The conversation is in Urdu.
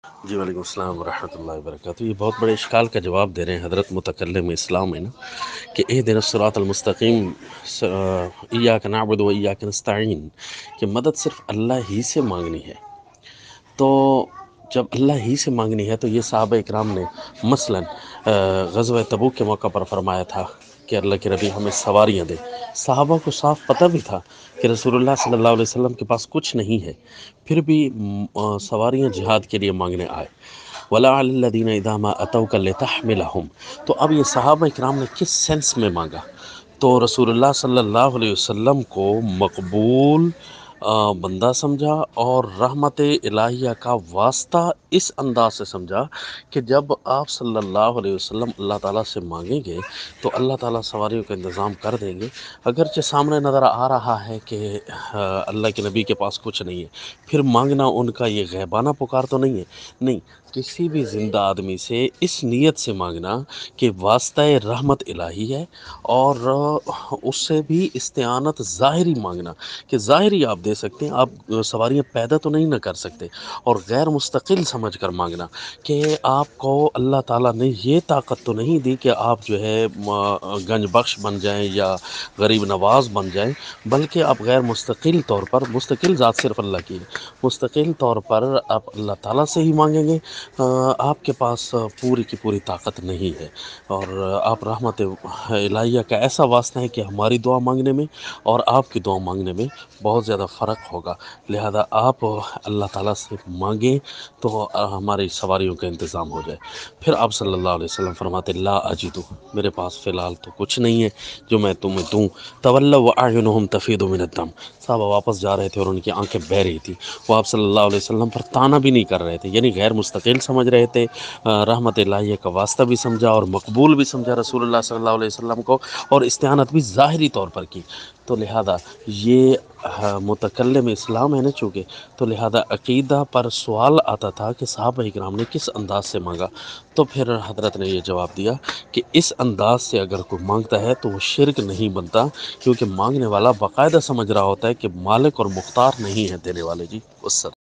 جی وعلیکم السلام ورحمۃ اللہ وبرکاتہ۔ یہ بہت بڑے اشکال کا جواب دے رہے ہیں حضرت متکلم اسلام ہے نا، کہ اہدنا الصراط المستقیم، ایاک نعبد و ایاک نستعین، کہ مدد صرف اللہ ہی سے مانگنی ہے۔ تو جب اللہ ہی سے مانگنی ہے تو یہ صحابہ اکرام نے مثلاً غزوہ تبوک کے موقع پر فرمایا تھا کہ اللہ کے نبی ہمیں سواریاں دے۔ صحابہ کو صاف پتہ بھی تھا کہ رسول اللہ صلی اللہ علیہ وسلم کے پاس کچھ نہیں ہے، پھر بھی سواریاں جہاد کے لیے مانگنے آئے۔ وَلَا عَلَى الَّذِينَ إِذَا مَا أَتَوْكَ لِتَحْمِلَهُمْ، تو اب یہ صحابہ اکرام نے کس سینس میں مانگا؟ تو رسول اللہ صلی اللہ علیہ وسلم کو مقبول بندہ سمجھا، اور رحمت الہیہ کا واسطہ اس انداز سے سمجھا کہ جب آپ صلی اللہ علیہ وسلم اللہ تعالیٰ سے مانگیں گے تو اللہ تعالیٰ سواریوں کا انتظام کر دیں گے۔ اگرچہ سامنے نظر آ رہا ہے کہ اللہ کے نبی کے پاس کچھ نہیں ہے، پھر مانگنا ان کا یہ غیبانہ پکار تو نہیں ہے، نہیں، کسی بھی زندہ آدمی سے اس نیت سے مانگنا کہ واسطہ رحمت الہی ہے، اور اس سے بھی استعانت ظاہری مانگنا کہ ظاہری آپ دے سکتے ہیں، آپ سواریاں پیدا تو نہیں نہ کر سکتے، اور غیر مستقل سمجھ کر مانگنا کہ آپ کو اللہ تعالیٰ نے یہ طاقت تو نہیں دی کہ آپ جو ہے گنج بخش بن جائیں یا غریب نواز بن جائیں، بلکہ آپ غیر مستقل طور پر، مستقل ذات صرف اللہ کی ہے، مستقل طور پر آپ اللہ تعالیٰ سے ہی مانگیں گے۔ آپ کے پاس پوری کی پوری طاقت نہیں ہے، اور آپ رحمت الہیہ کا ایسا واسطہ ہے کہ ہماری دعا مانگنے میں اور آپ کی دعا مانگنے میں بہت زیادہ فرق ہوگا، لہذا آپ اللہ تعالیٰ سے مانگیں تو ہماری سواریوں کا انتظام ہو جائے۔ پھر آپ صلی اللہ علیہ وسلم فرماتے لا اجدو، میرے پاس فی الحال تو کچھ نہیں ہے جو میں تمہیں دوں۔ تولوا واعینہم تفیض من الدم، صحابہ واپس جا رہے تھے اور ان کی آنکھیں بہہ رہی تھی، وہ آپ صلی اللہ علیہ وسلم پر طعنہ بھی نہیں کر رہے تھے، یعنی غیر مستقل سمجھ رہے تھے، رحمت الہیہ کا واسطہ بھی سمجھا اور مقبول بھی سمجھا رسول اللہ صلی اللہ علیہ وسلم کو، اور استعانت بھی ظاہری طور پر کی۔ تو لہذا یہ متکلم اسلام ہے نا چونکہ، تو لہذا عقیدہ پر سوال آتا تھا کہ صحابہ اکرام نے کس انداز سے مانگا، تو پھر حضرت نے یہ جواب دیا کہ اس انداز سے اگر کوئی مانگتا ہے تو وہ شرک نہیں بنتا، کیونکہ مانگنے والا باقاعدہ سمجھ رہا ہوتا ہے کہ مالک اور مختار نہیں ہے دینے والے۔ جی السلام۔